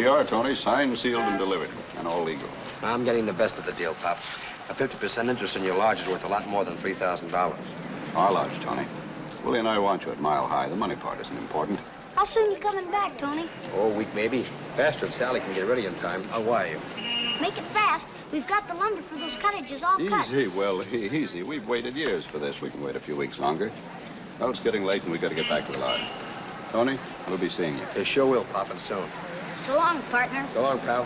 you are, Tony. Signed, sealed, and delivered. And all legal. I'm getting the best of the deal, Pop. A 50% interest in your lodge is worth a lot more than $3,000. Our lodge, Tony. Willie and I want you at Mile High. The money part isn't important. How soon you coming back, Tony? Oh, a week maybe. Faster if Sally can get ready in time. I'll wire you. Make it fast. We've got the lumber for those cottages all cut. Easy, well, easy. We've waited years for this. We can wait a few weeks longer. Well, it's getting late and we've got to get back to the lodge. Tony, we'll be seeing you. They sure will, Pop, and soon. So long, partner. So long, pal.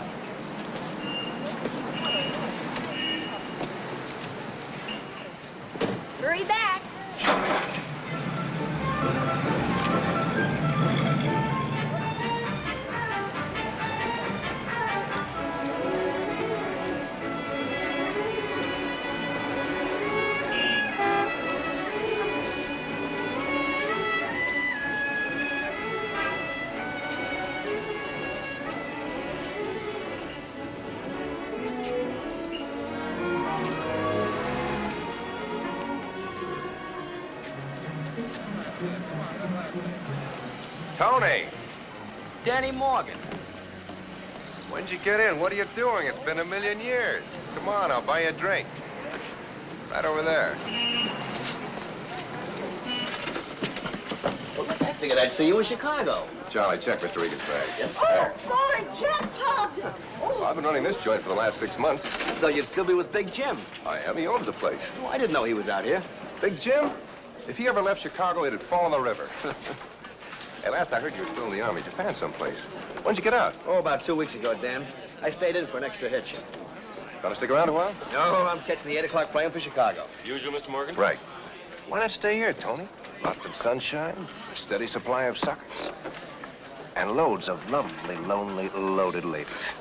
Hurry back. Tony! Danny Morgan. When'd you get in? What are you doing? It's been a million years. Come on, I'll buy you a drink. Right over there. Well, look, I figured I'd see you in Chicago. Charlie, check Mr. Regan's bag. Yes, sir. Boy, jackpot! Well, I've been running this joint for the last 6 months. I thought you'd still be with Big Jim. I am. He owns the place. Oh, I didn't know he was out here. Big Jim? If he ever left Chicago, it'd fall in the river. Hey, last I heard you were still in the Army, Japan someplace. When'd you get out? Oh, about 2 weeks ago, Dan. I stayed in for an extra hitch. Gonna stick around a while? No, I'm catching the 8 o'clock plane for Chicago. Usual, Mr. Morgan? Right. Why not stay here, Tony? Lots of sunshine, a steady supply of suckers, and loads of lovely, lonely, loaded ladies.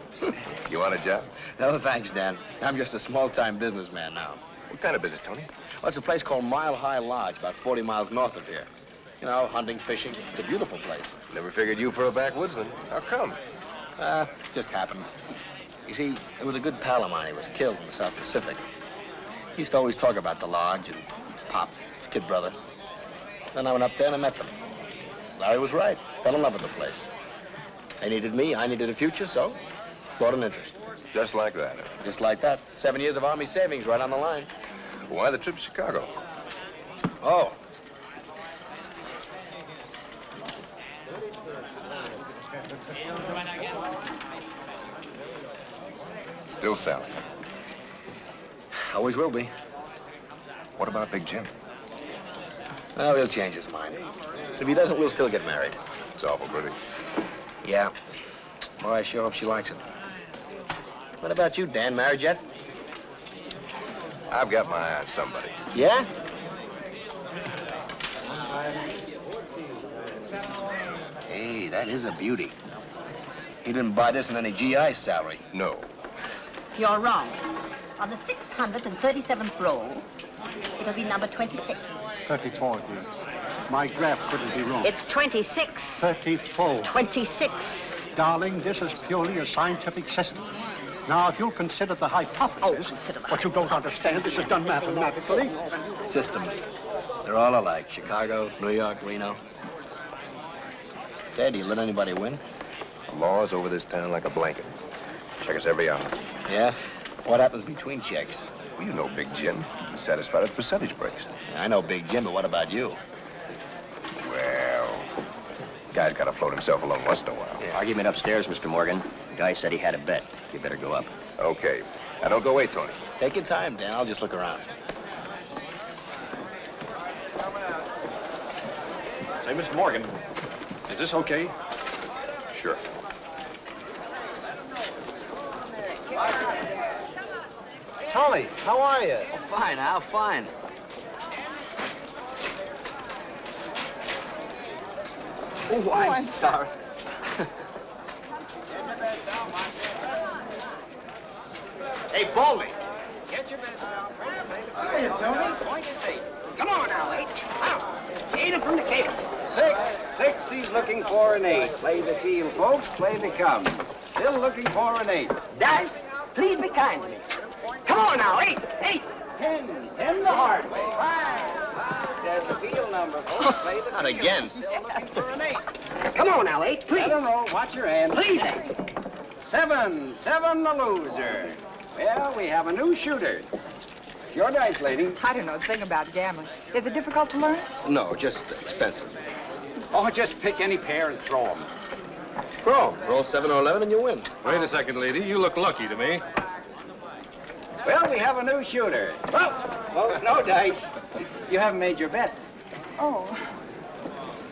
You want a job? No, thanks, Dan. I'm just a small-time businessman now. What kind of business, Tony? Well, it's a place called Mile High Lodge, about 40 miles north of here. You know, hunting, fishing. It's a beautiful place. Never figured you for a backwoodsman. How come? Just happened. You see, there was a good pal of mine. He was killed in the South Pacific. He used to always talk about the lodge and Pop, his kid brother. Then I went up there and I met them. Larry was right. Fell in love with the place. They needed me. I needed a future, so bought an interest. Just like that, huh? Just like that. 7 years of Army savings right on the line. Why the trip to Chicago? Oh. Still Sally. Always will be. What about Big Jim? Oh, he'll change his mind. If he doesn't, we'll still get married. It's awful pretty. Yeah. Boy, I sure hope she likes it. What about you, Dan? Married yet? I've got my eye on somebody. Yeah? Hey, that is a beauty. He didn't buy this in any GI salary. No. You're wrong. On the 637th roll, it'll be number 26. 34, dear. My graph couldn't be wrong. It's 26. 34. 26. Darling, this is purely a scientific system. Now, if you'll consider the hypothesis, what you don't understand, this is done mathematically. Systems. They're all alike. Chicago, New York, Reno. Say, do you let anybody win? The law's over this town like a blanket. Check us every hour. Yeah? What happens between checks? Well, you know Big Jim. He's satisfied with percentage breaks. Yeah, I know Big Jim, but what about you? Well, guy's got to float himself along once in a while. Yeah. Argument upstairs, Mr. Morgan. Guy said he had a bet. You better go up. Okay. Now, don't go away, Tony. Take your time, Dan. I'll just look around. Say, Mr. Morgan, is this okay? Sure. Tony, how are you? Oh, fine, Al, fine. Oh, I'm sorry. Hey, Baldy. Get your bets down. Hiya, Tony. Point is 8. Come on now, 8. Out. 8 him from the cable. 6. He's looking for an 8. Play the team, folks. Play the come. Still looking for an 8. Dice, please be kind to me. Come on now, 8. 10. 10 the hard way. 5. There's a field number, folks. Play the Not field. again. Still looking for an 8. Come on now, 8, please. Let him roll. Watch your hand. Please, 8. 7, the loser. Well, we have a new shooter. Your dice, lady. I don't know a thing about gambling. Is it difficult to learn? No, just expensive. Oh, just pick any pair and throw them. Throw 'em. Roll 7 or 11 and you win. Wait a second, lady. You look lucky to me. Well, we have a new shooter. Oh, no dice. You haven't made your bet. Oh.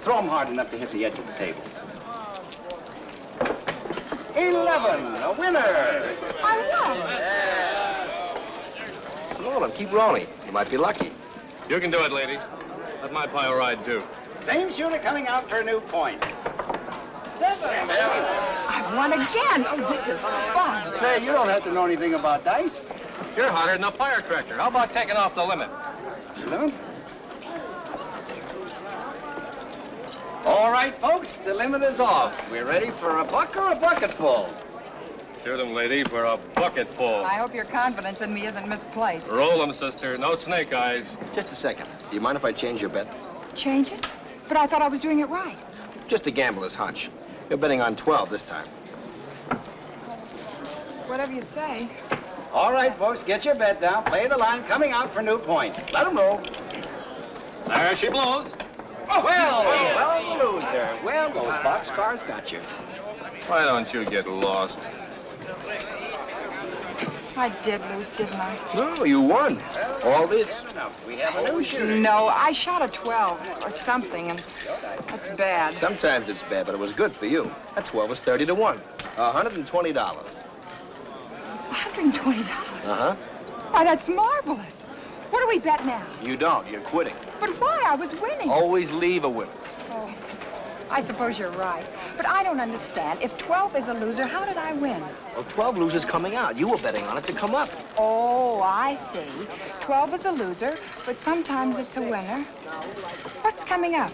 Throw them hard enough to hit the edge of the table. 11, a winner. I won. Roll 'em. Keep rolling. You might be lucky. You can do it, lady. Let my pile ride, too. Same shooter coming out for a new point. 7. I've won again. Oh, this is fun. Say, you don't have to know anything about dice. You're hotter than a firecracker. How about taking off the limit? Limit? All right, folks, the limit is off. We're ready for a buck or a bucketful. Shoot 'em, lady, for a bucketful. I hope your confidence in me isn't misplaced. Roll 'em, sister. No snake eyes. Just a second. Do you mind if I change your bet? Change it? But I thought I was doing it right. Just a gambler's hunch. You're betting on 12 this time. Whatever you say. All right, folks, get your bet down. Play the line coming out for new point. Let them roll. There she blows. Well, the loser. Well, those boxcars got you. Why don't you get lost? I did lose, didn't I? No, you won. All this. We have a new shooter. No, I shot a 12 or something, and that's bad. Sometimes it's bad, but it was good for you. That 12 was 30 to 1. $120. $120? Uh-huh. Why, that's marvelous. What do we bet now? You don't. You're quitting. But why? I was winning. Always leave a winner. Oh, I suppose you're right. But I don't understand. If 12 is a loser, how did I win? Well, 12 losers coming out. You were betting on it to come up. Oh, I see. 12 is a loser, but sometimes it's a winner. What's coming up?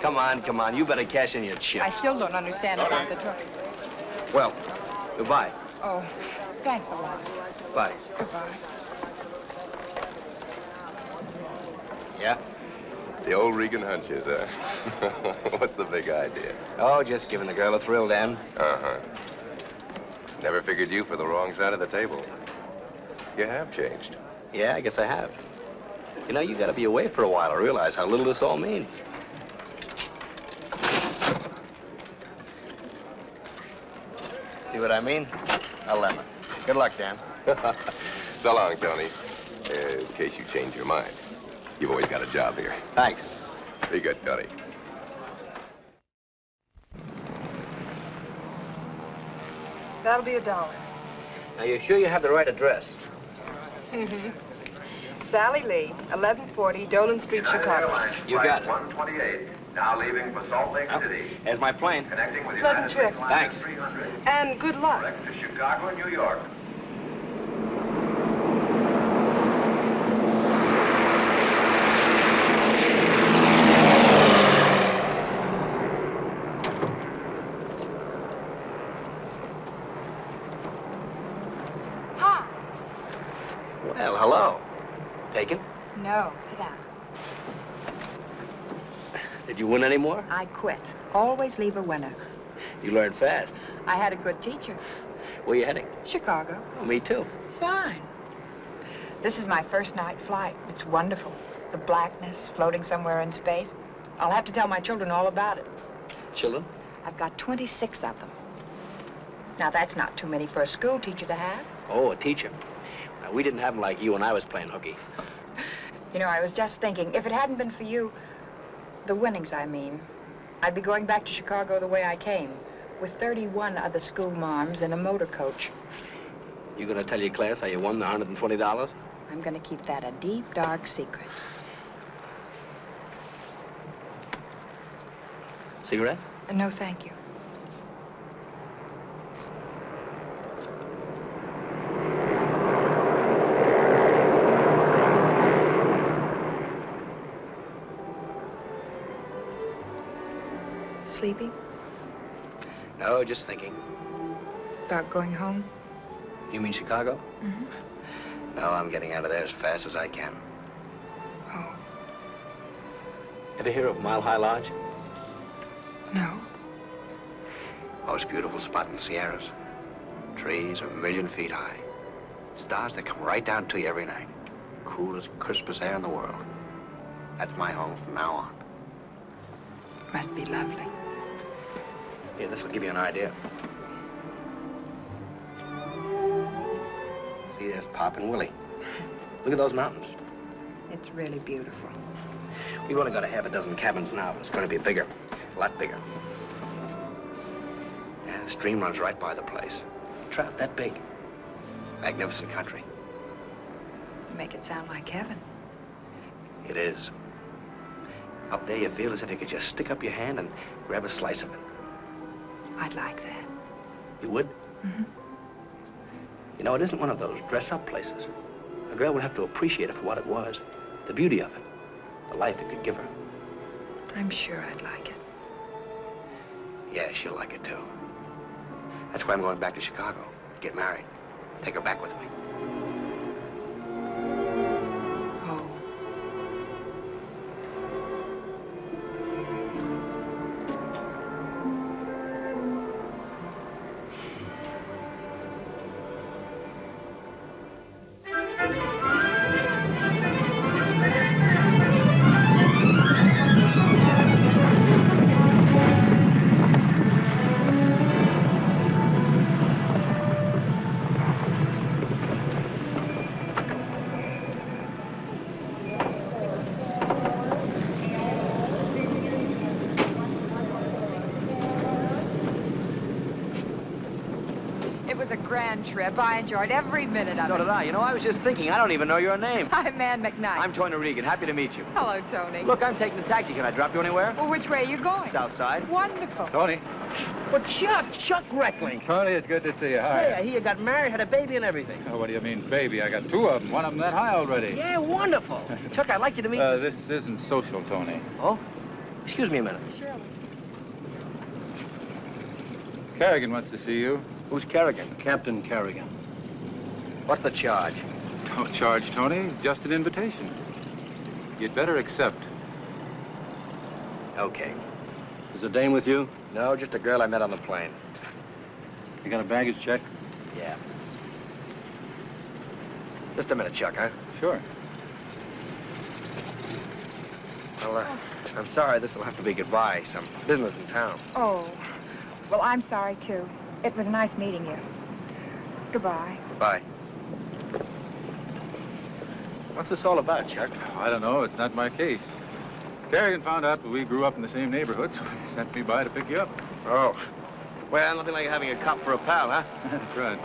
Come on, come on. You better cash in your chip. I still don't understand about the truck. Well, goodbye. Oh, thanks a lot. Bye. Goodbye. Yeah? The old Regan hunches, huh? What's the big idea? Oh, just giving the girl a thrill, Dan. Uh-huh. Never figured you for the wrong side of the table. You have changed. Yeah, I guess I have. You know, you gotta be away for a while to realize how little this all means. See what I mean? 11. Good luck, Dan. So long, Tony. In case you change your mind. You've always got a job here. Thanks. Be good, Tony. That'll be $1. Now, you sure you have the right address? Mm-hmm. Sally Lee, 1140 Dolan Street, Chicago. You got it. 128, now leaving for Salt Lake City. There's my plane. Connecting with Pleasant United trip. Airlines Thanks. 300. And good luck. Direct to Chicago and New York. Hi. Well, hello. Taken? No, sit down. Did you win any more? I quit. Always leave a winner. You learned fast. I had a good teacher. Where you heading? Chicago. Oh, me too. Fine. This is my first night flight. It's wonderful. The blackness, floating somewhere in space. I'll have to tell my children all about it. Children? I've got 26 of them. Now, that's not too many for a school teacher to have. Oh, a teacher. Now, we didn't have them like you when I was playing hooky. You know, I was just thinking, if it hadn't been for you, the winnings, I mean, I'd be going back to Chicago the way I came, with 31 other school marms in a motor coach. You gonna tell your class how you won the $120? I'm gonna keep that a deep, dark secret. Cigarette? No, thank you. Sleeping? No, just thinking. About going home? You mean Chicago? Mm-hmm. No, I'm getting out of there as fast as I can. Oh, Ever hear of Mile High Lodge? no. Most beautiful spot in the Sierras. Trees a million feet high. Stars that come right down to you every night. Coolest, crispest air in the world. That's my home from now on. Must be lovely. Here, this will give you an idea. See, there's Pop and Willie. Look at those mountains. It's really beautiful. We've only got a half a dozen cabins now, but it's going to be bigger. A lot bigger. Yeah, the stream runs right by the place. Trout that big. Magnificent country. You make it sound like heaven. It is. Up there, you feel as if you could just stick up your hand and grab a slice of it. I'd like that. You would? Mm-hmm. You know, it isn't one of those dress-up places. A girl would have to appreciate it for what it was. The beauty of it. The life it could give her. I'm sure I'd like it. Yeah, she'll like it, too. That's why I'm going back to Chicago. Get married. Take her back with me. Oh. Trip. I enjoyed every minute of it. So did I. You know, I was just thinking, I don't even know your name. I'm Ann McKnight. I'm Tony Regan. Happy to meet you. Hello, Tony. Look, I'm taking the taxi. Can I drop you anywhere? Well, which way are you going? South side. Wonderful. Tony. Well, Chuck Reckling. Tony, it's good to see you. Hi. Say, I hear you got married, had a baby and everything. Oh, what do you mean, baby? I got two of them. One of them that high already. Yeah, wonderful. Chuck, I'd like you to meet... This isn't social, Tony. Oh? Excuse me a minute. Surely. Kerrigan wants to see you. Who's Kerrigan? Captain Kerrigan. What's the charge? No charge, Tony. Just an invitation. You'd better accept. Okay. Is a dame with you? No, just a girl I met on the plane. You got a baggage check? Yeah. Just a minute, Chuck, huh? Sure. Well, I'm sorry this will have to be goodbye. Some business in town. Oh, well, I'm sorry, too. It was nice meeting you. Goodbye. Goodbye. What's this all about, Chuck? I don't know. It's not my case. Kerrigan found out that we grew up in the same neighborhood, so he sent me by to pick you up. Oh. Well, nothing like having a cop for a pal, huh? That's right.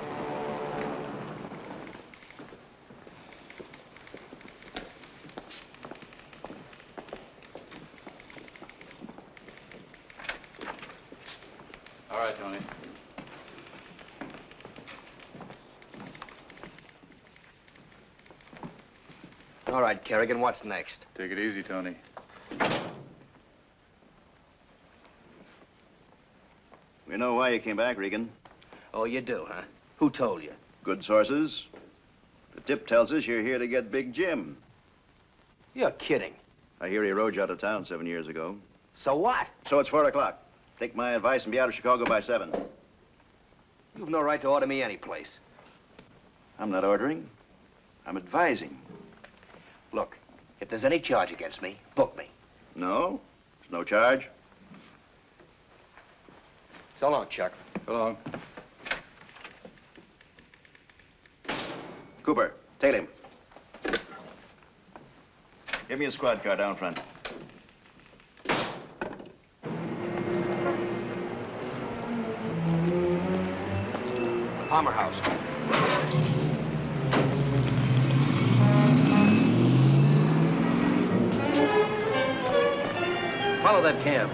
All right, Tony. All right, Kerrigan, what's next? Take it easy, Tony. We know why you came back, Regan. Oh, you do, huh? Who told you? Good sources. The tip tells us you're here to get Big Jim. You're kidding. I hear he rode you out of town 7 years ago. So what? So it's 4 o'clock. Take my advice and be out of Chicago by 7. You've no right to order me any place. I'm not ordering. I'm advising. Look, if there's any charge against me, book me. No, there's no charge. So long, Chuck. So long. Cooper, tail him. Give me a squad car down front. Palmer House. Follow that cab.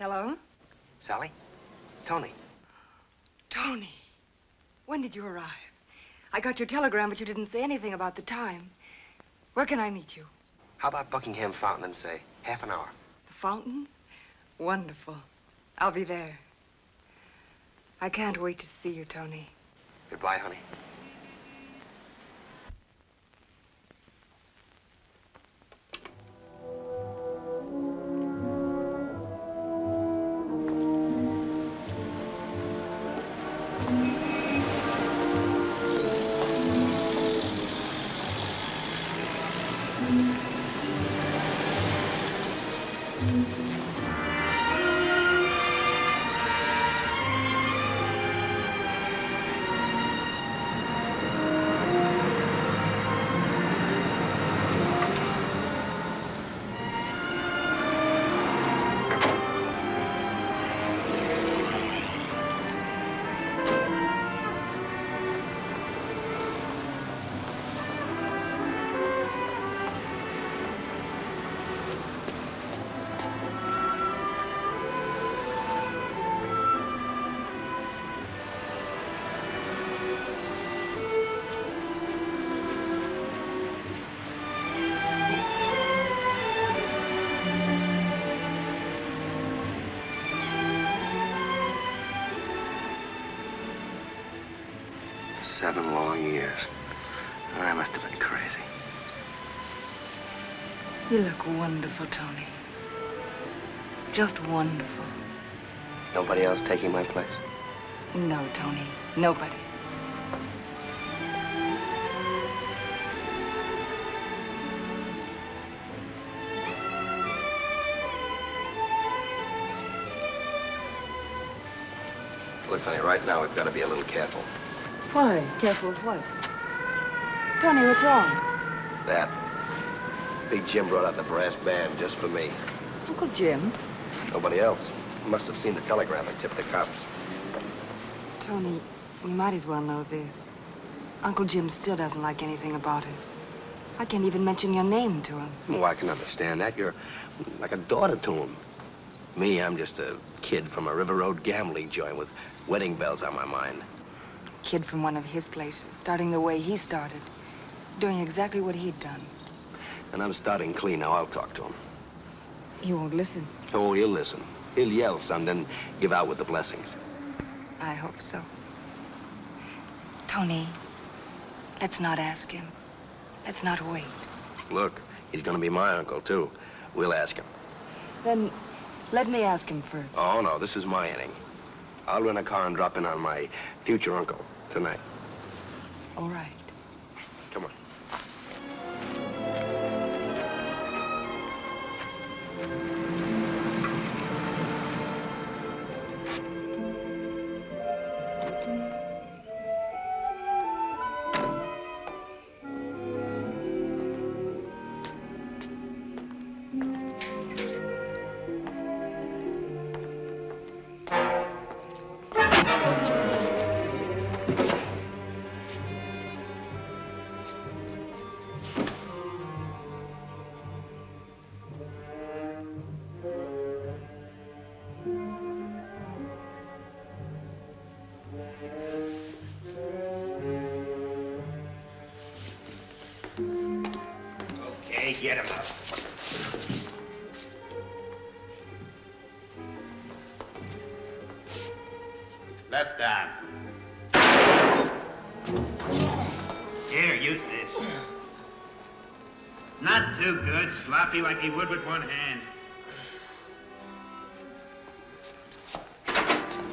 Hello? Sally? Tony. Tony. When did you arrive? I got your telegram, but you didn't say anything about the time. Where can I meet you? How about Buckingham Fountain in, say, half an hour? The fountain? Wonderful. I'll be there. I can't wait to see you, Tony. Goodbye, honey. Seven long years. I must have been crazy. You look wonderful, Tony. Just wonderful. Nobody else taking my place? No, Tony. Nobody. Look, honey, right now we've got to be a little careful. Why? Careful of what? Tony, what's wrong? That. Big Jim brought out the brass band just for me. Uncle Jim? Nobody else. Must have seen the telegram and tipped the cops. Tony, you might as well know this. Uncle Jim still doesn't like anything about us. I can't even mention your name to him. Oh, I can understand that. You're like a daughter to him. Me, I'm just a kid from a River Road gambling joint with wedding bells on my mind. Kid from one of his places, starting the way he started, doing exactly what he'd done. And I'm starting clean. Now I'll talk to him. He won't listen. Oh, he'll listen. He'll yell some, then give out with the blessings. I hope so. Tony, let's not ask him. Let's not wait. Look, he's gonna be my uncle, too. We'll ask him. Then let me ask him first. Oh, no, this is my inning. I'll rent a car and drop in on my future uncle tonight. All right. Come on. Okay, get him up. Left arm. Here, use this. Not too good. Sloppy like he would with one hand.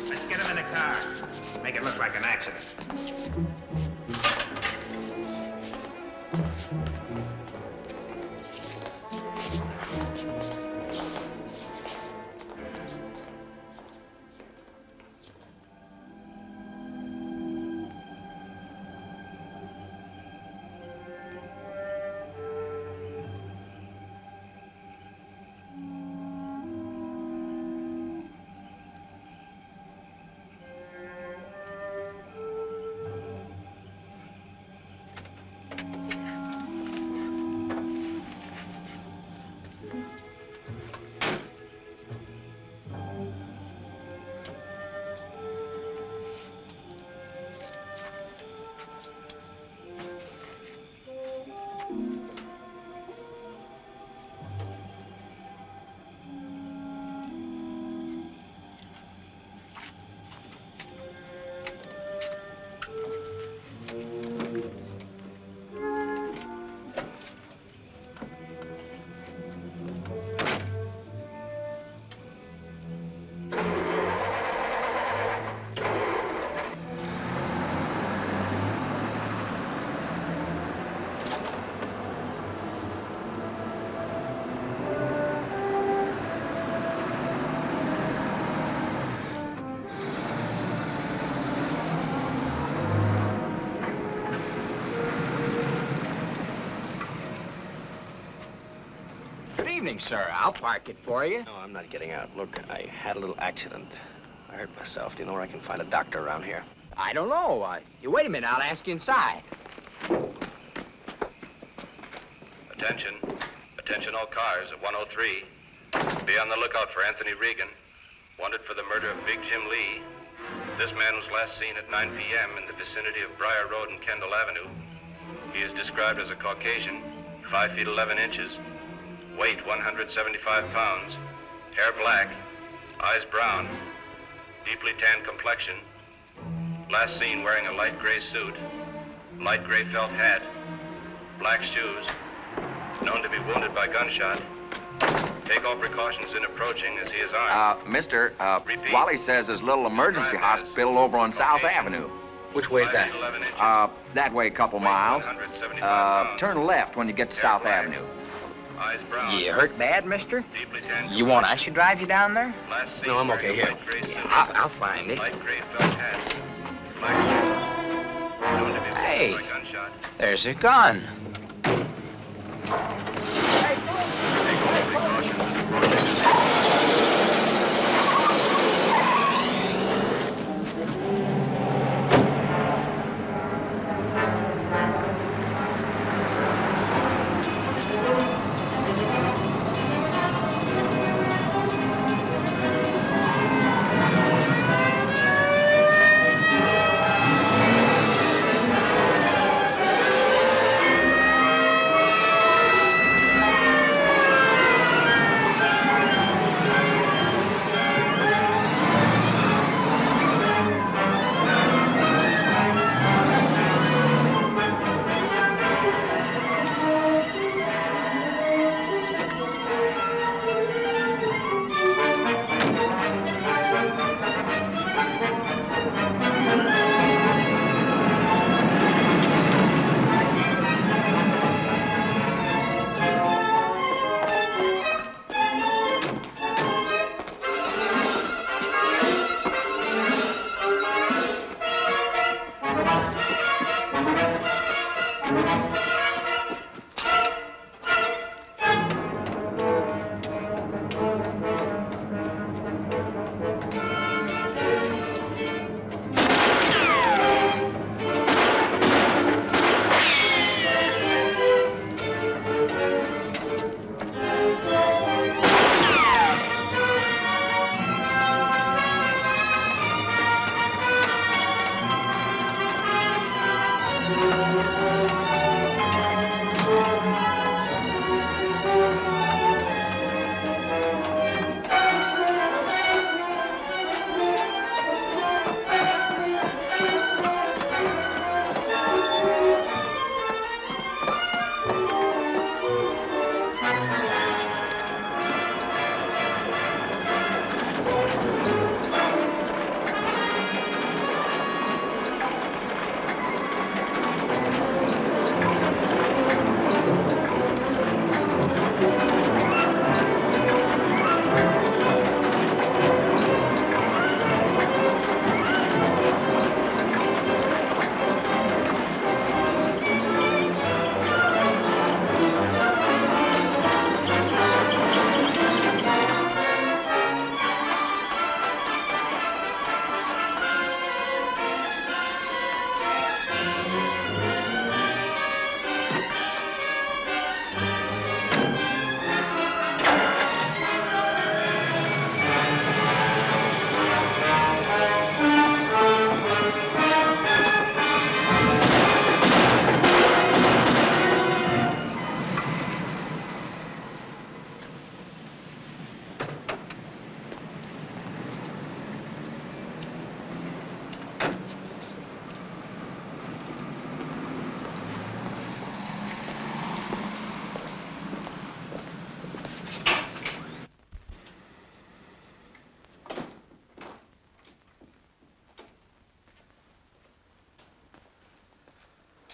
Let's get him in the car. Make it look like an accident. anything, sir. I'll park it for you. No, I'm not getting out. Look, I had a little accident. I hurt myself. Do you know where I can find a doctor around here? I don't know. You wait a minute. I'll ask you inside. Attention. Attention all cars at 103. Be on the lookout for Anthony Regan, wanted for the murder of Big Jim Lee. This man was last seen at 9 p.m. in the vicinity of Briar Road and Kendall Avenue. He is described as a Caucasian, 5 feet 11 inches, weight 175 pounds, hair black, eyes brown, deeply tanned complexion. Last seen wearing a light gray suit, light gray felt hat, black shoes, known to be wounded by gunshot. Take all precautions in approaching as he is armed. Mister, Wally says there's a little emergency hospital over on South Avenue. Which way's that? That way a couple miles. Turn left when you get to South Avenue. Eyes brown. You hurt bad, mister? You want I should drive you down there? No, I'm okay here. I'll find it. Light gray felt hat, black shoes, known to be wounded by gunshot. There's a gun.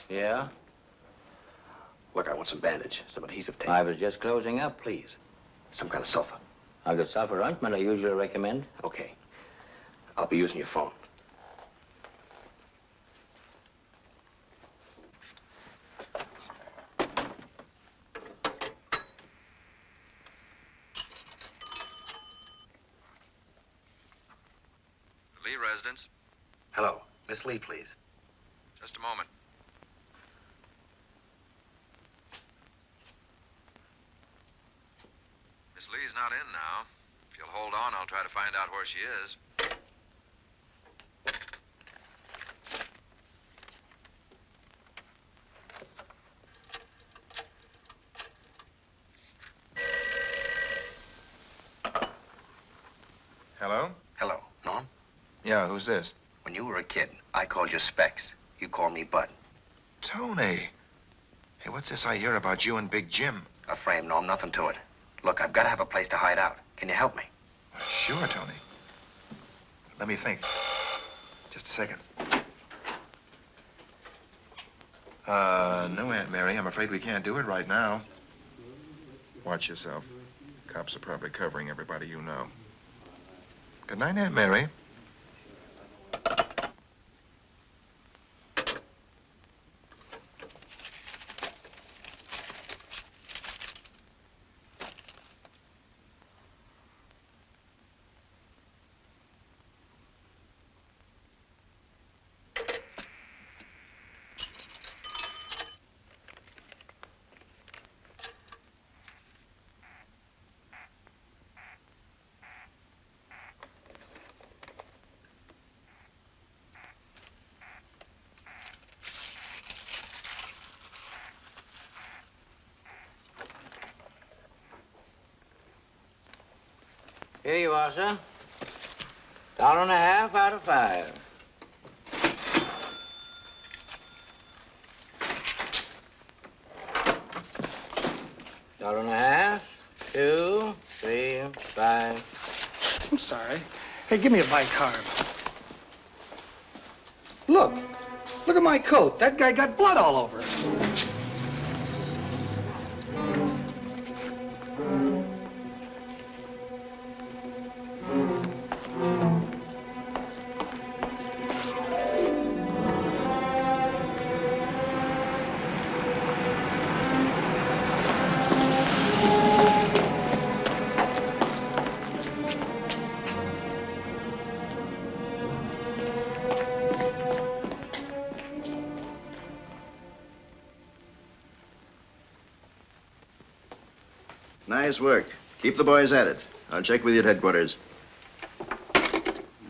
Yeah? Look, I want some bandage, some adhesive tape. I was just closing up, please. Some kind of sulfur. I've got sulfur ointment I usually recommend. Okay. I'll be using your phone. Lee residence. Hello. Miss Lee, please. Just a moment. Miss Lee's not in now. If you'll hold on, I'll try to find out where she is. Hello? Hello. Norm? Yeah, who's this? When you were a kid, I called you Specs. You called me Bud. Tony. Hey, what's this I hear about you and Big Jim? A frame, Norm. Nothing to it. Look, I've got to have a place to hide out. Can you help me? Sure, Tony. Let me think. Just a second. No, Aunt Mary. I'm afraid we can't do it right now. Watch yourself. Cops are probably covering everybody you know. Good night, Aunt Mary. Here you are, sir. $1.50 out of 5. $1.50, 2, 3, 5. I'm sorry. Hey, give me a bicarb. Look. Look at my coat. That guy got blood all over it. Nice work. Keep the boys at it. I'll check with you at headquarters.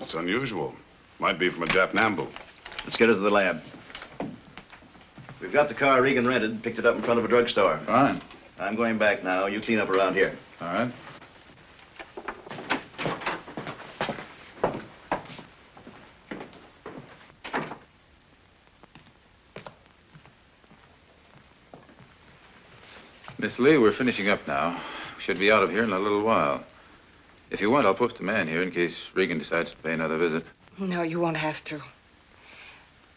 It's unusual. Might be from a Jap Nambu. Let's get it to the lab. We've got the car Regan rented, picked it up in front of a drugstore. Fine. I'm going back now. You clean up around here. All right. Miss Lee, we're finishing up now. We should be out of here in a little while. If you want, I'll post a man here in case Regan decides to pay another visit. No, you won't have to.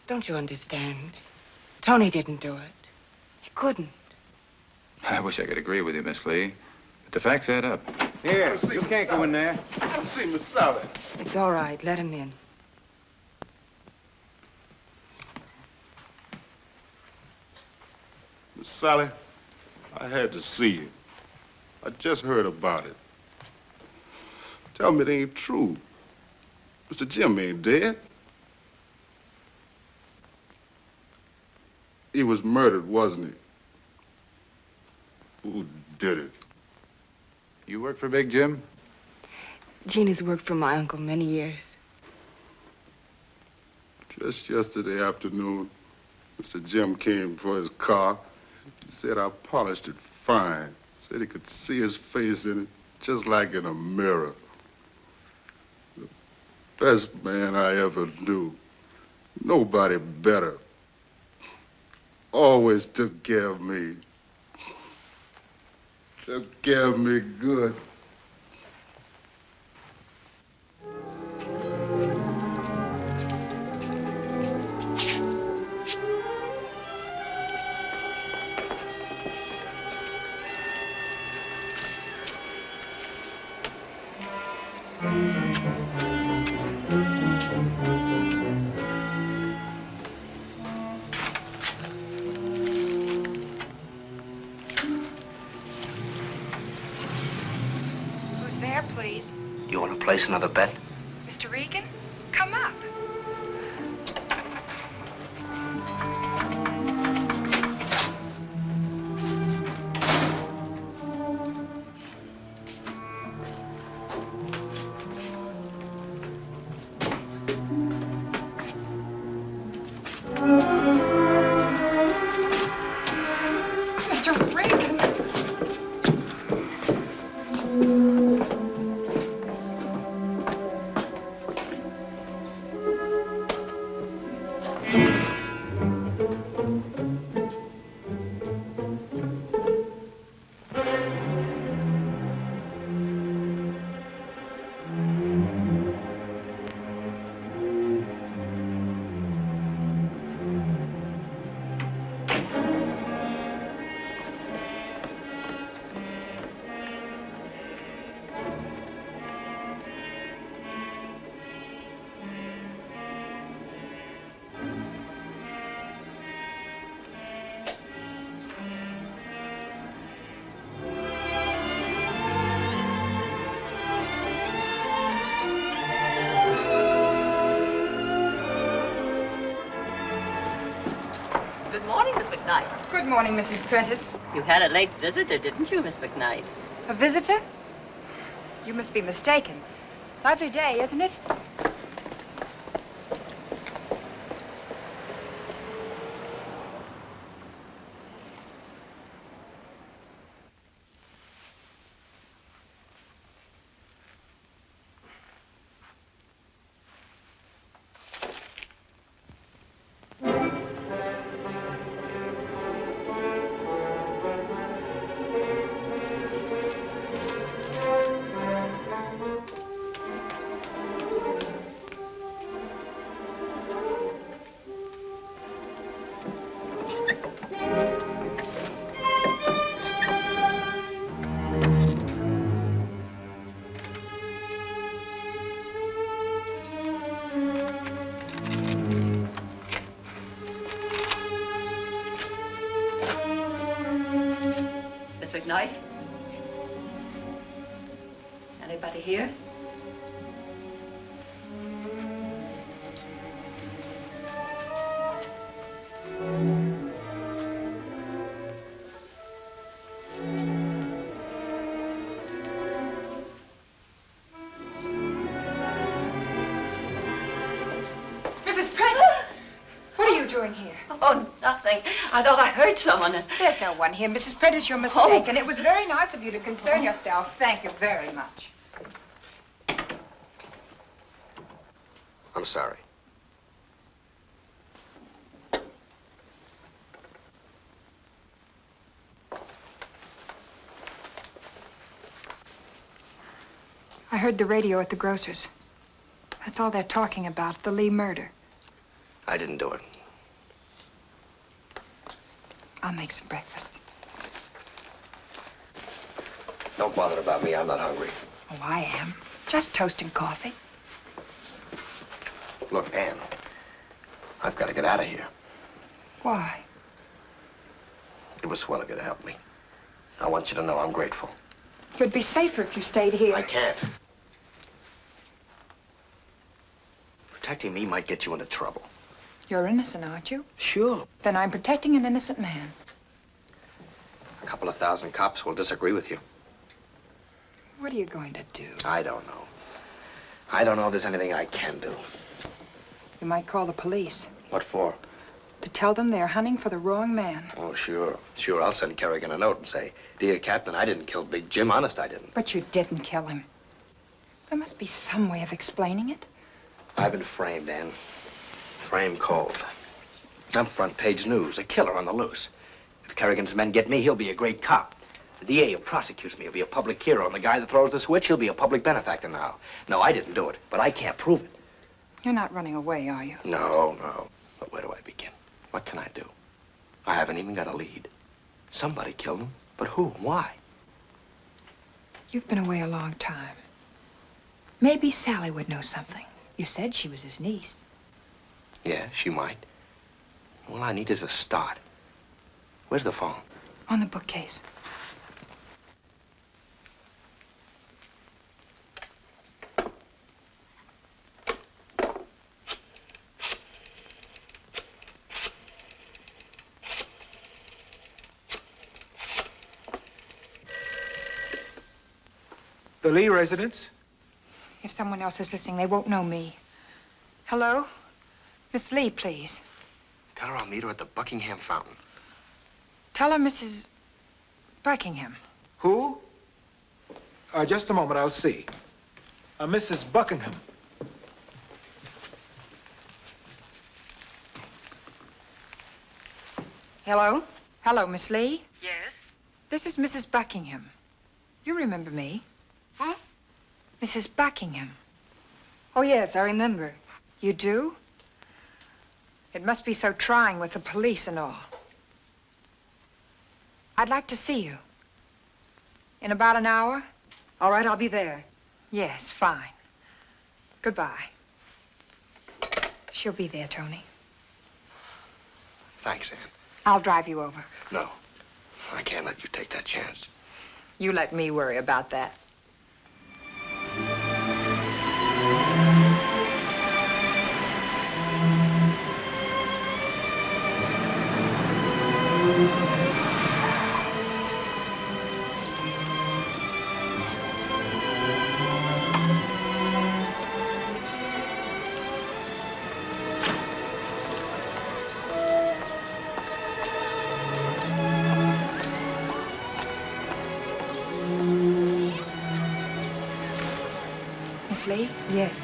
Don't you understand? Tony didn't do it. He couldn't. I wish I could agree with you, Miss Lee, but the facts add up. Here, you can't go in there. I don't see Miss Sally. It's all right. Let him in. Miss Sally, I had to see you. I just heard about it. Tell me it ain't true. Mr. Jim ain't dead. He was murdered, wasn't he? Who did it? You work for Big Jim? Gene has worked for my uncle many years. Just yesterday afternoon, Mr. Jim came for his car. He said I polished it fine. Said he could see his face in it, just like in a mirror. The best man I ever knew. Nobody better. Always took care of me. Took care of me good. Who's there, please? You want to place another bet? Mr. Regan? Come him up. Mr. Regan. Good morning, Miss McKnight. Good morning, Mrs. Prentice. You had a late visitor, didn't you, Miss McKnight? A visitor? You must be mistaken. Lovely day, isn't it? Miss McKnight? Anybody here? Mrs. Prentice! What are you doing here? Oh, nothing. I thought I heard someone. There's no one here, Mrs. Prentice. You're mistaken. It was very nice of you to concern yourself. Thank you very much. I'm sorry. I heard the radio at the grocer's. That's all they're talking about, the Lee murder. I didn't do it. I'll make some breakfast. Don't bother about me. I'm not hungry. Oh, I am. Just toast and coffee. Look, Ann, I've got to get out of here. Why? It was swell of you to help me. I want you to know I'm grateful. You'd be safer if you stayed here. I can't. Protecting me might get you into trouble. You're innocent, aren't you? Sure. Then I'm protecting an innocent man. A couple of thousand cops will disagree with you. What are you going to do? I don't know. I don't know if there's anything I can do. You might call the police. What for? To tell them they're hunting for the wrong man. Oh, sure. Sure, I'll send Kerrigan a note and say, "Dear Captain, I didn't kill Big Jim. Honest, I didn't." But you didn't kill him. There must be some way of explaining it. I've been framed, Ann. Framed cold. I'm front page news, a killer on the loose. If Kerrigan's men get me, he'll be a great cop. The DA who prosecutes me will be a public hero, and the guy that throws the switch, he'll be a public benefactor now. No, I didn't do it, but I can't prove it. You're not running away, are you? No, no. But where do I begin? What can I do? I haven't even got a lead. Somebody killed him, but who? Why? You've been away a long time. Maybe Sally would know something. You said she was his niece. Yeah, she might. All I need is a start. Where's the phone? On the bookcase. The Lee residence? If someone else is listening, they won't know me. Hello? Miss Lee, please. Tell her I'll meet her at the Buckingham Fountain. Tell her Mrs. Buckingham. Who? Just a moment, I'll see. Mrs. Buckingham. Hello? Hello, Miss Lee. Yes? This is Mrs. Buckingham. You remember me? Who? Mrs. Buckingham. Oh, yes, I remember. You do? It must be so trying with the police and all. I'd like to see you. In about an hour? All right, I'll be there. Yes, fine. Goodbye. She'll be there, Tony. Thanks, Ann. I'll drive you over. No, I can't let you take that chance. You let me worry about that. Miss Lee? Yes.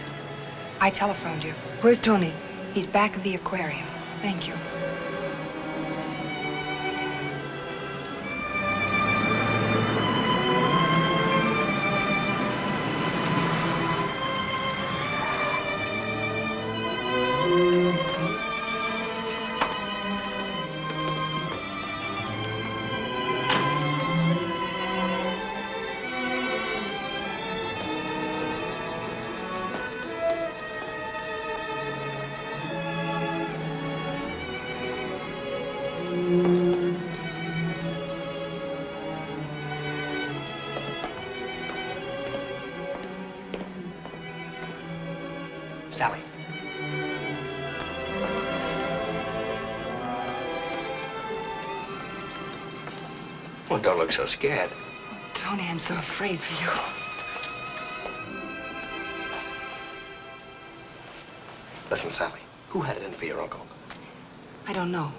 I telephoned you. Where's Tony? He's back of the aquarium. Thank you. Sally. Well, don't look so scared. Tony, I'm so afraid for you. Listen, Sally, who had it in for your uncle? I don't know.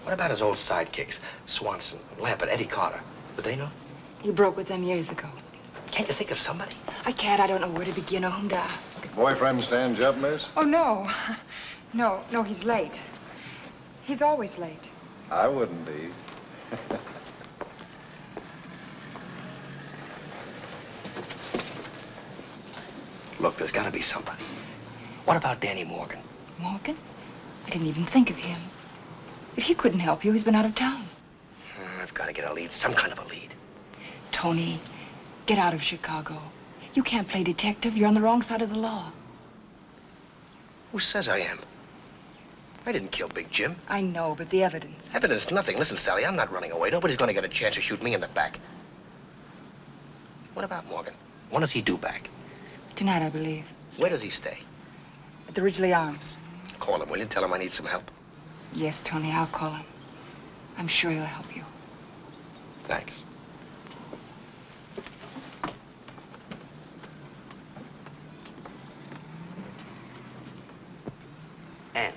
What about his old sidekicks? Swanson, Lambert, Eddie Carter. Would they know? He broke with them years ago. Can't you think of somebody? I can't. I don't know where to begin or whom to ask. Boyfriend stand up, miss? Oh, no. No, he's late. He's always late. I wouldn't be. Look, there's got to be somebody. What about Danny Morgan? Morgan? I didn't even think of him. But he couldn't help you. He's been out of town. I've got to get a lead, some kind of a lead. Tony, get out of Chicago. You can't play detective. You're on the wrong side of the law. Who says I am? I didn't kill Big Jim. I know, but the evidence. Evidence, nothing. Listen, Sally, I'm not running away. Nobody's going to get a chance to shoot me in the back. What about Morgan? When does he due back? Tonight, I believe. Where does he stay? At the Ridgely Arms. Call him, will you? Tell him I need some help. Yes, Tony, I'll call him. I'm sure he'll help you. Thanks. Ann.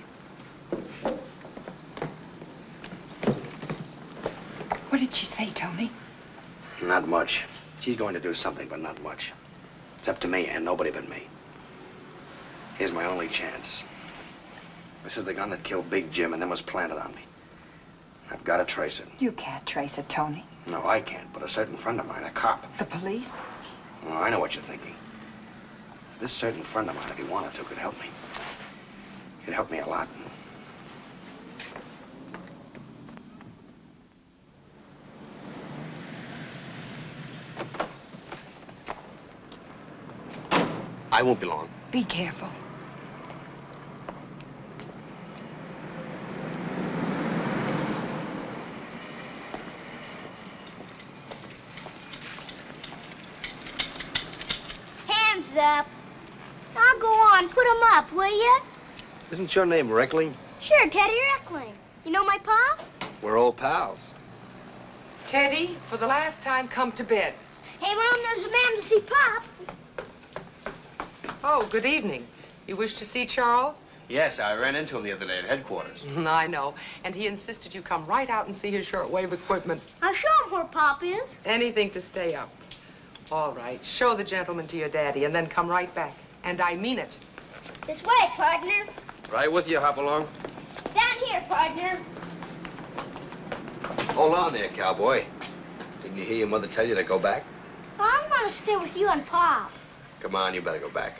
What did she say, Tony? Not much. She's going to do something, but not much. It's up to me and nobody but me. Here's my only chance. This is the gun that killed Big Jim and then was planted on me. I've got to trace it. You can't trace it, Tony. No, I can't, but a certain friend of mine, a cop. The police? Well, I know what you're thinking. This certain friend of mine, if he wanted to, could help me. He'd help me a lot. I won't be long. Be careful. Hands up. Now go on, put 'em up, will you? Isn't your name Reckling? Sure, Teddy Reckling. You know my pa? We're old pals. Teddy, for the last time, come to bed. Hey, Mom, there's a man to see Pop. Oh, good evening. You wish to see Charles? Yes, I ran into him the other day at headquarters. I know. And he insisted you come right out and see his shortwave equipment. I'll show him where Pop is. Anything to stay up. All right. Show the gentleman to your daddy and then come right back. And I mean it. This way, partner. Right with you, Hopalong. Down here, partner. Hold on there, cowboy. Didn't you hear your mother tell you to go back? I'm going to stay with you and Pop. Come on, you better go back.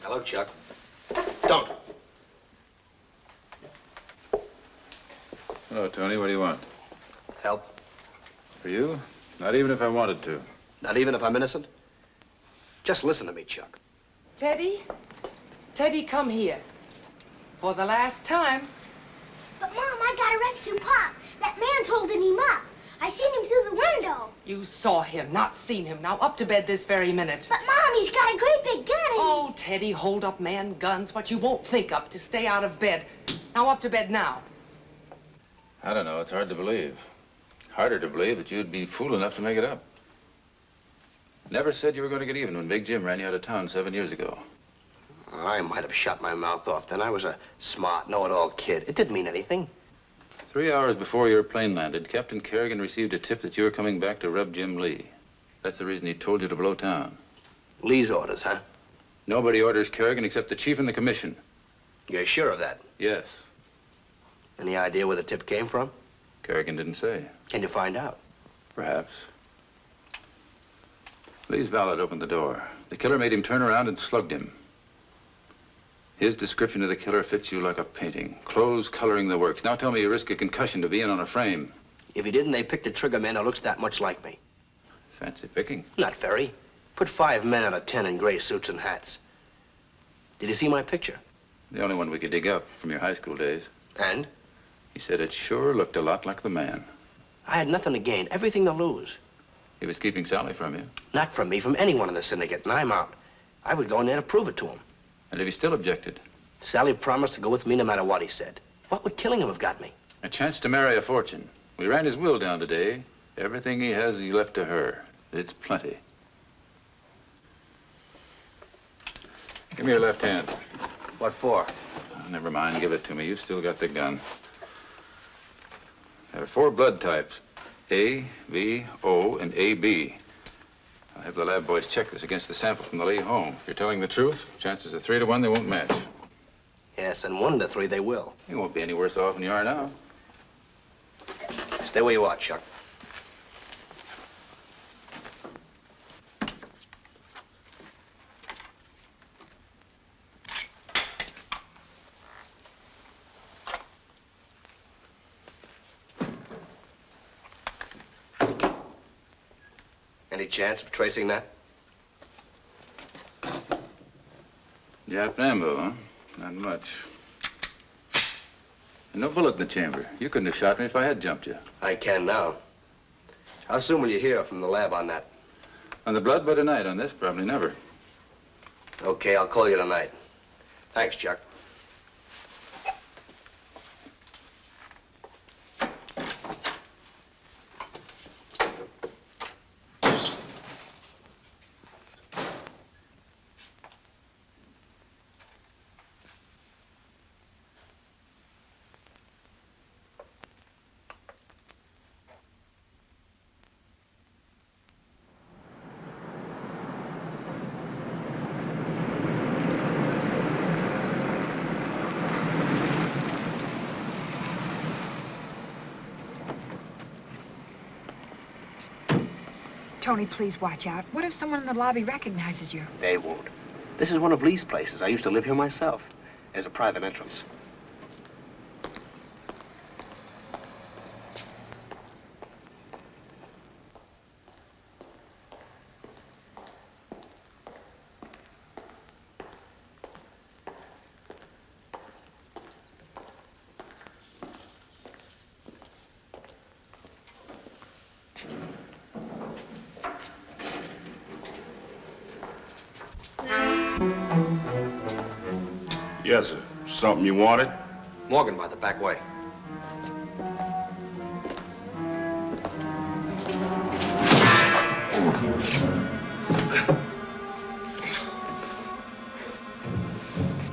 Hello, Chuck. Don't. Hello, Tony. What do you want? Help. For you? Not even if I wanted to. Not even if I'm innocent? Just listen to me, Chuck. Teddy? Teddy, come here. For the last time. But, Mom, I gotta rescue Pop. That man's holding him up. I seen him through the window. You saw him, not seen him. Now up to bed this very minute. But, Mom, he's got a great big gun in Oh, Teddy, hold up, man. Guns, what you won't think of to stay out of bed. Now up to bed now. I don't know. It's hard to believe. Harder to believe that you'd be fool enough to make it up. Never said you were going to get even when Big Jim ran you out of town 7 years ago. I might have shut my mouth off then. I was a smart, know-it-all kid. It didn't mean anything. 3 hours before your plane landed, Captain Kerrigan received a tip that you were coming back to rub Jim Lee. That's the reason he told you to blow town. Lee's orders, huh? Nobody orders Kerrigan except the chief and the commission. You're sure of that? Yes. Any idea where the tip came from? Kerrigan didn't say. Can you find out? Perhaps. Lee's valet opened the door. The killer made him turn around and slugged him. His description of the killer fits you like a painting. Clothes coloring the works. Now tell me you risk a concussion to be in on a frame. If he didn't, they picked a trigger man who looks that much like me. Fancy picking. Not very. Put 5 men out of 10 in gray suits and hats. Did you see my picture? The only one we could dig up from your high school days. And? He said it sure looked a lot like the man. I had nothing to gain, everything to lose. He was keeping Sally from you. Not from me, from anyone in the syndicate, and I'm out. I would go in there to prove it to him. And if he still objected? Sally promised to go with me no matter what he said. What would killing him have got me? A chance to marry a fortune. We ran his will down today. Everything he has, he left to her. It's plenty. Give me your left hand. What for? Oh, never mind. Give it to me. You still got the gun. There are 4 blood types. A, B, O, and AB. I'll have the lab boys check this against the sample from the Lee home. If you're telling the truth, chances are 3 to 1 they won't match. Yes, and 1 to 3 they will. You won't be any worse off than you are now. Stay where you are, Chuck. Any chance of tracing that? Jap ammo, huh? Not much. And no bullet in the chamber. You couldn't have shot me if I had jumped you. I can now. How soon will you hear from the lab on that? On the blood by tonight. On this, probably never. Okay, I'll call you tonight. Thanks, Chuck. Tony, please watch out. What if someone in the lobby recognizes you? They won't. This is one of Lee's places. I used to live here myself. There's a private entrance. Yes, sir. Something you wanted? Morgan by the back way.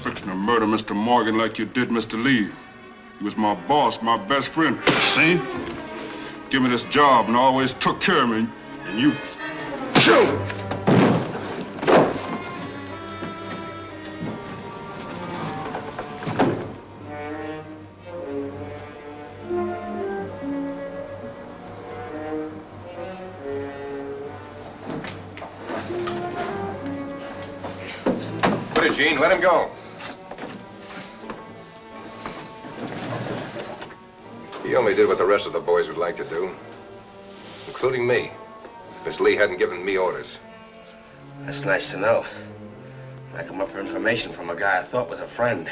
Fixing to murder Mr. Morgan like you did Mr. Lee. He was my boss, my best friend. See? Give me this job and always took care of me. And you killed him. Put it, Gene. Let him go. He only did what the rest of the boys would like to do, including me. Miss Lee hadn't given me orders. That's nice to know. I come up for information from a guy I thought was a friend.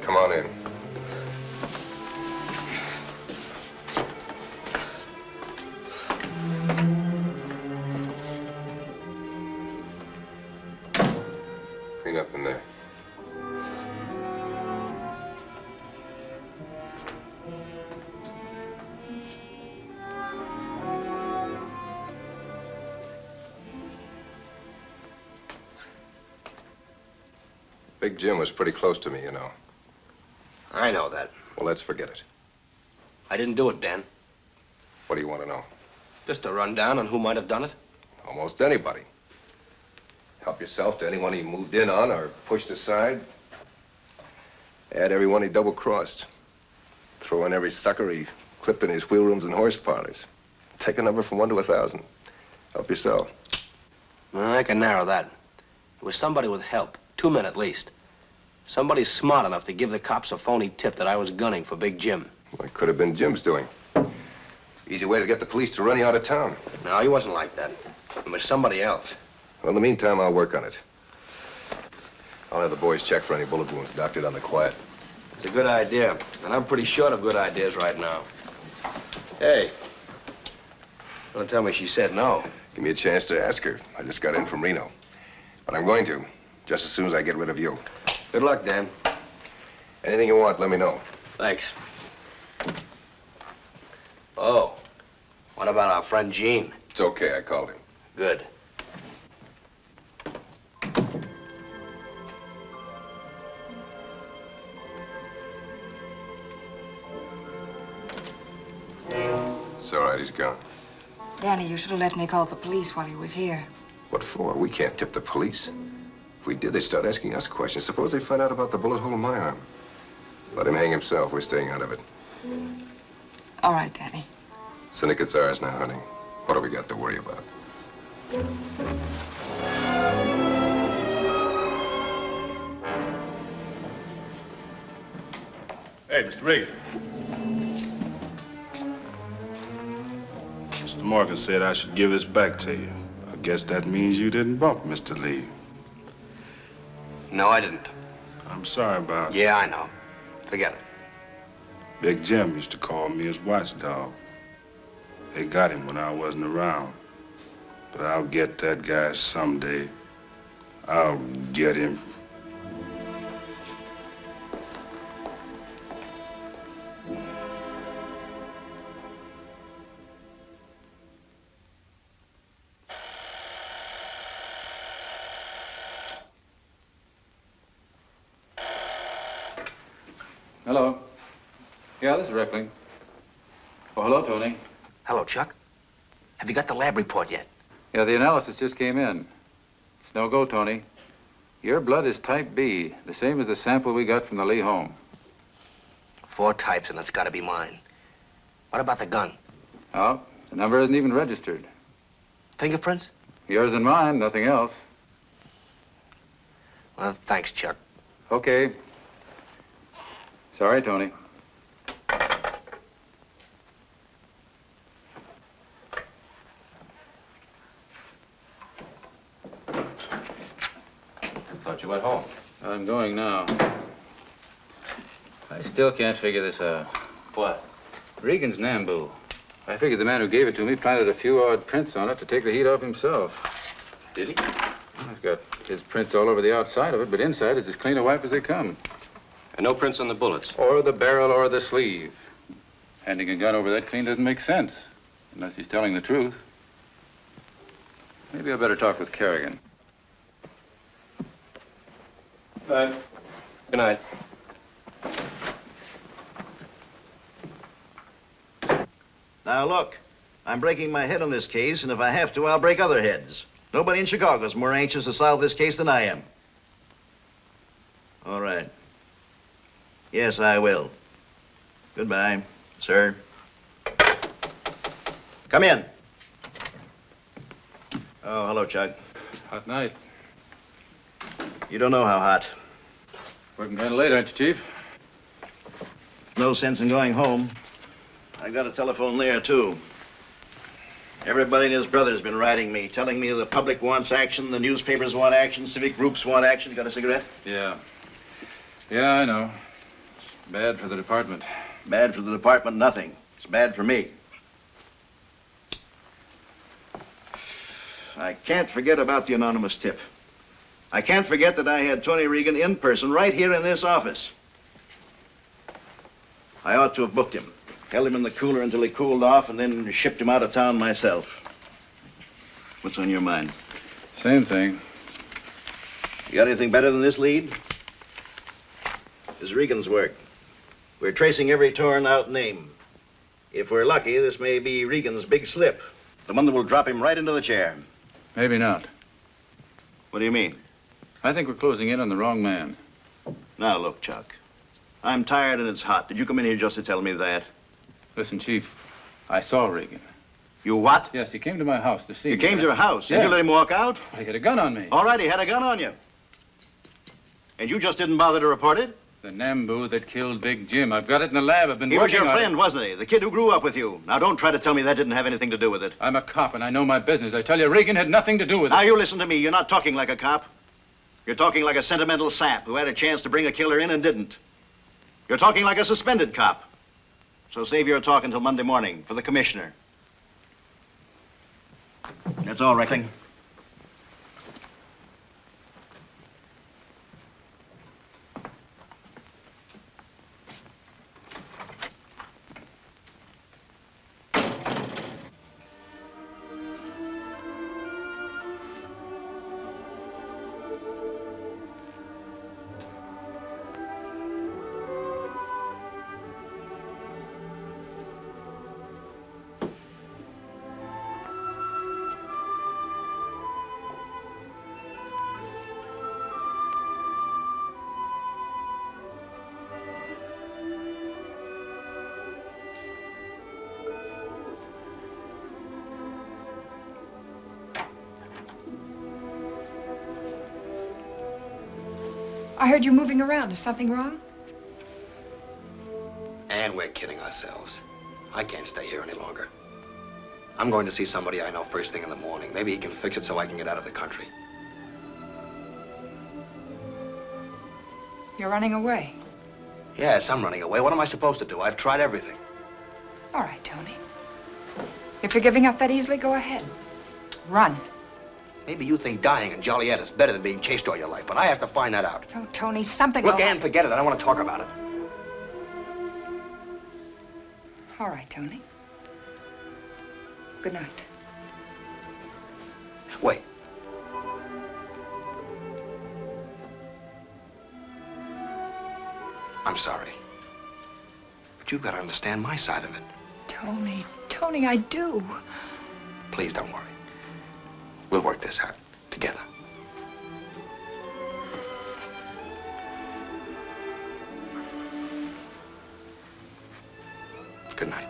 Come on in. Clean up in there. Big Jim was pretty close to me, you know. I know that. Well, let's forget it. I didn't do it, Dan. What do you want to know? Just a rundown on who might have done it. Almost anybody. Help yourself to anyone he moved in on or pushed aside. Add everyone he double-crossed. Throw in every sucker he clipped in his wheel rooms and horse parlors. Take a number from 1 to 1,000. Help yourself. Well, I can narrow that. It was somebody with help. 2 men at least. Somebody smart enough to give the cops a phony tip that I was gunning for Big Jim. Well, it could have been Jim's doing. Easy way to get the police to run you out of town. No, he wasn't like that. It was somebody else. Well, in the meantime, I'll work on it. I'll have the boys check for any bullet wounds doctored on the quiet. It's a good idea, and I'm pretty short of good ideas right now. Hey, don't tell me she said no. Give me a chance to ask her. I just got in from Reno. But I'm going to, just as soon as I get rid of you. Good luck, Dan. Anything you want, let me know. Thanks. Oh, what about our friend Gene? It's okay, I called him. Good. It's all right, he's gone. Danny, you should have let me call the police while he was here. What for? We can't tip the police. If we did, they'd start asking us questions. Suppose they find out about the bullet hole in my arm. Let him hang himself. We're staying out of it. All right, Danny. Syndicate's ours now, honey. What do we got to worry about? Hey, Mr. Regan. Mr. Morgan said I should give this back to you. I guess that means you didn't bump Mr. Lee. No, I didn't. I'm sorry about it. Yeah, I know. Forget it. Big Jim used to call me his watchdog. They got him when I wasn't around. But I'll get that guy someday. I'll get him. Hello. Yeah, this is Reckling. Oh, hello, Tony. Hello, Chuck. Have you got the lab report yet? Yeah, the analysis just came in. It's no go, Tony. Your blood is type B, the same as the sample we got from the Lee home. 4 types, and it's got to be mine. What about the gun? Oh, the number isn't even registered. Fingerprints? Yours and mine, nothing else. Well, thanks, Chuck. Okay. Sorry, Tony. Thought you went home. I'm going now. I still can't figure this out. What? Regan's Nambu. I figured the man who gave it to me planted a few odd prints on it to take the heat off himself. Did he? I've got his prints all over the outside of it, but inside it's as clean a wipe as they come. And no prints on the bullets. Or the barrel or the sleeve. Handing a gun over that clean doesn't make sense, unless he's telling the truth. Maybe I better talk with Kerrigan. Good night. Now, look, I'm breaking my head on this case, and if I have to, I'll break other heads. Nobody in Chicago is more anxious to solve this case than I am. All right. Yes, I will. Goodbye, sir. Come in. Oh, hello, Chuck. Hot night. You don't know how hot. Working kind of late, aren't you, Chief? No sense in going home. I got a telephone there, too. Everybody and his brother's been writing me, telling me the public wants action, the newspapers want action, civic groups want action. Got a cigarette? Yeah. Yeah, I know. It's bad for the department. Bad for the department, nothing. It's bad for me. I can't forget about the anonymous tip. I can't forget that I had Tony Regan in person right here in this office. I ought to have booked him. Held him in the cooler until he cooled off and then shipped him out of town myself. What's on your mind? Same thing. You got anything better than this lead? This is Regan's work. We're tracing every torn out name. If we're lucky, this may be Regan's big slip. The one that will drop him right into the chair. Maybe not. What do you mean? I think we're closing in on the wrong man. Now, look, Chuck. I'm tired and it's hot. Did you come in here just to tell me that? Listen, Chief, I saw Regan. You what? Yes, he came to my house to see me. You came to your house? Yeah. Did you let him walk out? He had a gun on me. All right, he had a gun on you. And you just didn't bother to report it? The Nambu that killed Big Jim. I've got it in the lab. I've been He was working your on friend, it. wasn't he? The kid who grew up with you. Now, don't try to tell me that didn't have anything to do with it. I'm a cop, and I know my business. I tell you, Regan had nothing to do with it. Now, you listen to me. You're not talking like a cop. You're talking like a sentimental sap who had a chance to bring a killer in and didn't. You're talking like a suspended cop. So save your talk until Monday morning for the commissioner. That's all, Reckling. I heard you moving around. Is something wrong? And we're kidding ourselves. I can't stay here any longer. I'm going to see somebody I know first thing in the morning. Maybe he can fix it so I can get out of the country. You're running away. Yes, I'm running away. What am I supposed to do? I've tried everything. All right, Tony. If you're giving up that easily, go ahead. Run. Maybe you think dying in Joliet is better than being chased all your life, but I have to find that out. Oh, Tony, something Look, will Ann, forget it. I don't want to talk about it. All right, Tony. Good night. Wait. I'm sorry. But you've got to understand my side of it. Tony, I do. Please don't worry. We'll work this out together. Good night.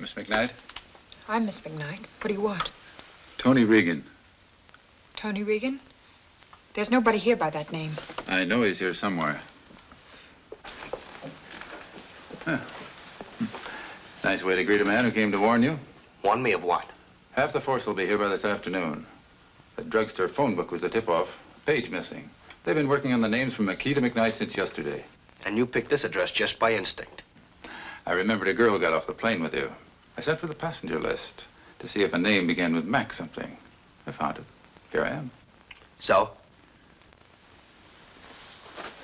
Miss McKnight? I'm Miss McKnight. What do you want? Tony Regan. Tony Regan? There's nobody here by that name. I know he's here somewhere. Huh. Nice way to greet a man who came to warn you. Warn me of what? Half the force will be here by this afternoon. The drugstore phone book was the tip-off. Page missing. They've been working on the names from McKee to McKnight since yesterday. And you picked this address just by instinct. I remembered a girl who got off the plane with you. I sent for the passenger list to see if a name began with Mac something. I found it. Here I am. So?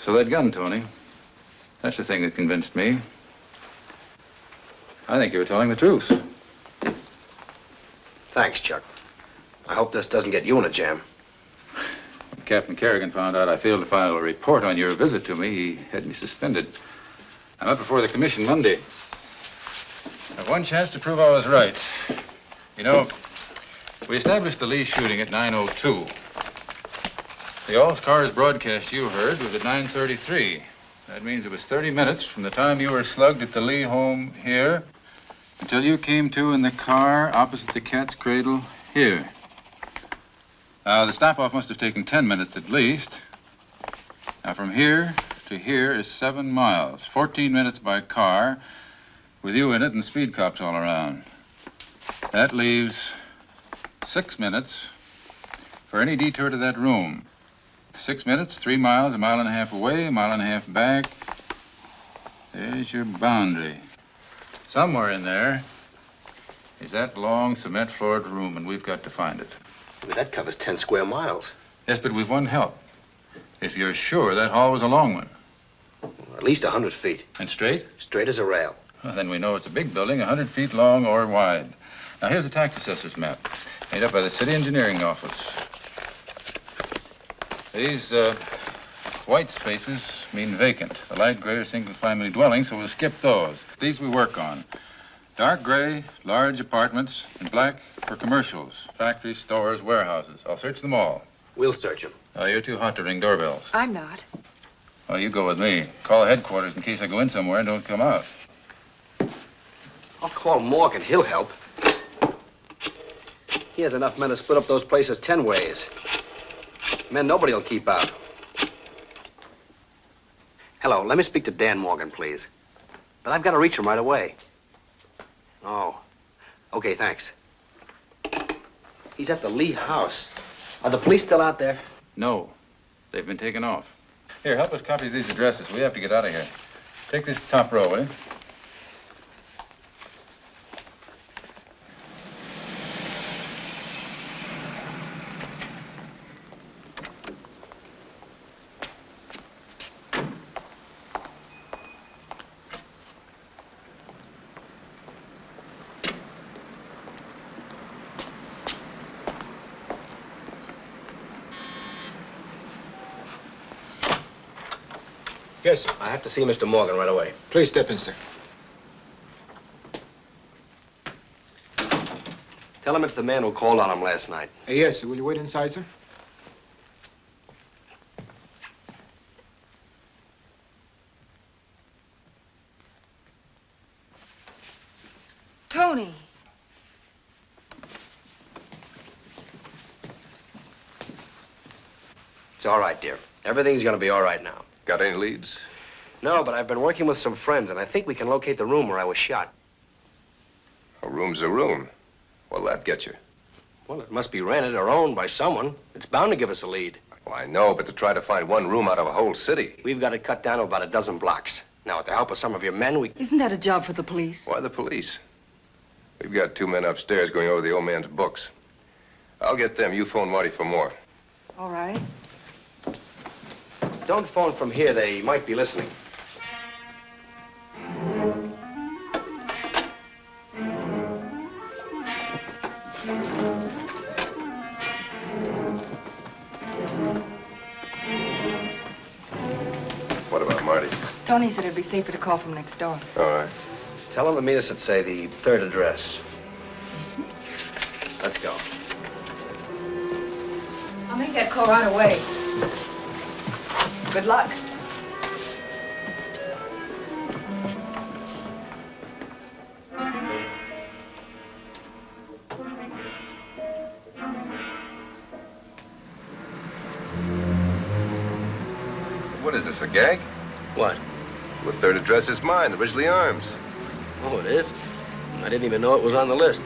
So that gun, Tony. That's the thing that convinced me. I think you were telling the truth. Thanks, Chuck. I hope this doesn't get you in a jam. When Captain Kerrigan found out I failed to file a report on your visit to me, he had me suspended. I'm up before the commission Monday. I have one chance to prove I was right. You know, we established the Lee shooting at 9:02. The all-cars broadcast you heard was at 9:33. That means it was 30 minutes from the time you were slugged at the Lee home here until you came to in the car opposite the Cat's Cradle here. Now, the stop-off must have taken 10 minutes at least. Now, from here to here is 7 miles, 14 minutes by car, with you in it and speed cops all around. That leaves 6 minutes for any detour to that room. 6 minutes, 3 miles, 1.5 miles away, 1.5 miles back. There's your boundary. Somewhere in there is that long cement-floored room, and we've got to find it. I mean, that covers 10 square miles. Yes, but we've one help. If you're sure that hall was a long one. At least 100 feet. And straight? Straight as a rail. Well, then we know it's a big building, 100 feet long or wide. Now, here's the tax assessor's map, made up by the city engineering office. These white spaces mean vacant. The light gray are single-family dwellings, so we'll skip those. These we work on. Dark gray, large apartments, and black for commercials, factories, stores, warehouses. I'll search them all. We'll search them. Oh, you're too hot to ring doorbells. I'm not. Oh, you go with me. Call headquarters in case I go in somewhere and don't come out. I'll call Morgan. He'll help. He has enough men to split up those places 10 ways. Men nobody will keep out. Hello, let me speak to Dan Morgan, please. But I've got to reach him right away. Oh. Okay, thanks. He's at the Lee house. Are the police still out there? No. They've been taken off. Here, help us copy these addresses. We have to get out of here. Take this top row, will you? Yes, sir. I have to see Mr. Morgan right away. Please step in, sir. Tell him it's the man who called on him last night. Yes, sir. Will you wait inside, sir? Tony. It's all right, dear. Everything's gonna be all right now. Got any leads? No, but I've been working with some friends, and I think we can locate the room where I was shot. A room's a room. What'll that get you? Well, it must be rented or owned by someone. It's bound to give us a lead. Well, I know, but to try to find one room out of a whole city. We've got it cut down to about a dozen blocks. Now, with the help of some of your men, we... Isn't that a job for the police? Why the police? We've got 2 men upstairs going over the old man's books. I'll get them. You phone Marty for more. All right. Don't phone from here. They might be listening. What about Marty? Tony said it'd be safer to call from next door. All right. Tell him to meet us at, say, the 3rd address. Let's go. I'll make that call right away. Good luck. is this, a gag? What? The third address is mine, the Ridgely Arms. Oh, it is? I didn't even know it was on the list.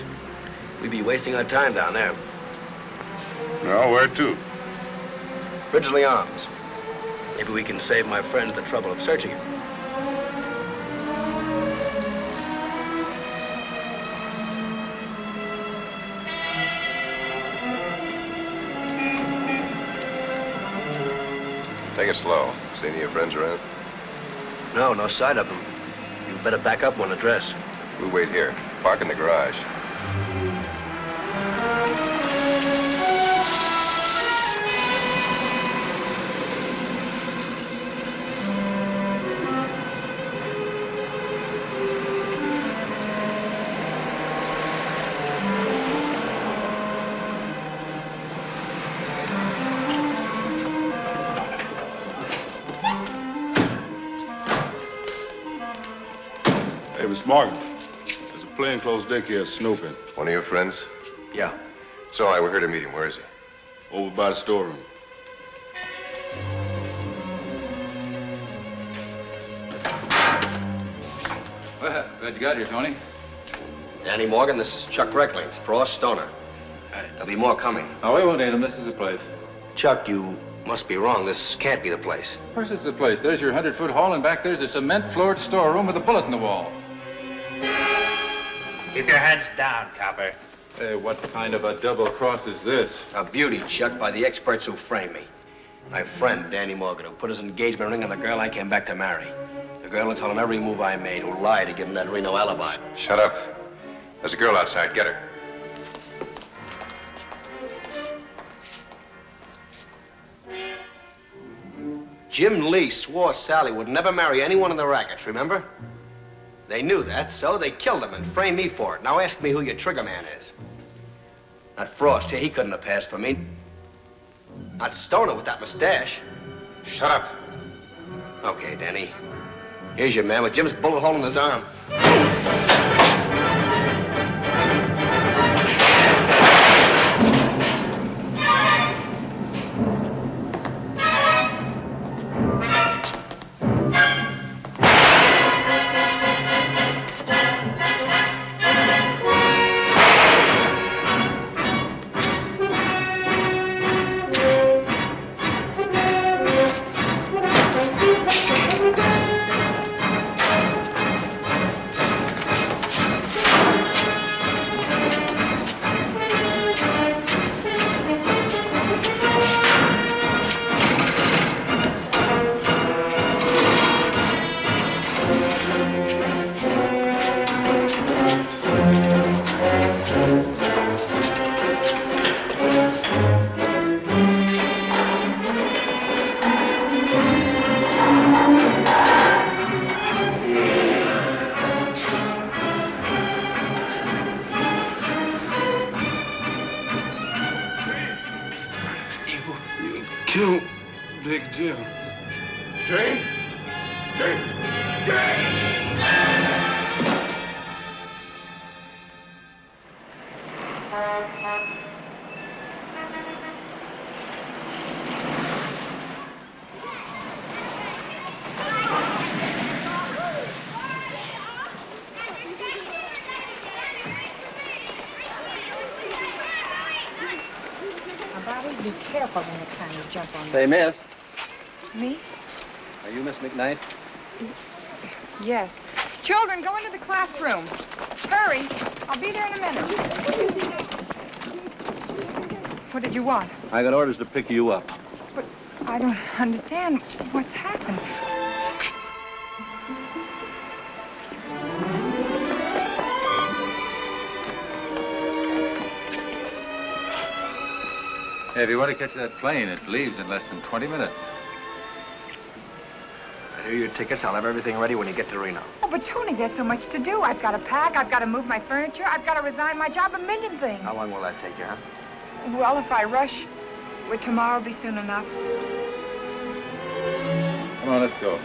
We'd be wasting our time down there. No, where to? Ridgely Arms. Maybe we can save my friends the trouble of searching it. Take it slow. See any of your friends around? No, no sight of them. You better back up one address. We'll wait here. Park in the garage. Hey, Miss Morgan. There's a plainclothes daycare snooping. One of your friends? Yeah. It's all right, we're here to meet him. Where is he? Over by the storeroom. Well, glad you got here, Tony. Danny Morgan, this is Chuck Reckling, Frost Stoner. There'll be more coming. Oh, we won't need him. This is the place. Chuck, you must be wrong. This can't be the place. Of course it's the place. There's your 100-foot hall, and back there's a cement-floored storeroom with a bullet in the wall. Keep your heads down, copper. Hey, what kind of a double cross is this? A beauty, Chuck, by the experts who framed me. My friend, Danny Morgan, who put his engagement ring on the girl I came back to marry. The girl who told him every move I made, who lied to give him that Reno alibi. Shut up. There's a girl outside. Get her. Jim Lee swore Sally would never marry anyone in the rackets, remember? They knew that, so they killed him and framed me for it. Now ask me who your trigger man is. Not Frost here, he couldn't have passed for me. Not Stoner with that mustache. Shut up. Okay, Danny. Here's your man with Jim's bullet hole in his arm. Kill Big Jim. Jane? Jane? Jane! Bobby, be careful the next time you jump on Say, miss, me? are you Miss McKnight? Yes. Children, go into the classroom. Hurry. I'll be there in a minute. What did you want? I got orders to pick you up. But I don't understand what's happened. Hey, if you want to catch that plane, it leaves in less than 20 minutes. Here are your tickets. I'll have everything ready when you get to Reno. Oh, but Tony, there's so much to do. I've got to pack. I've got to move my furniture. I've got to resign my job. A million things. How long will that take you, huh? Well, if I rush, would tomorrow be soon enough? Come on, let's go.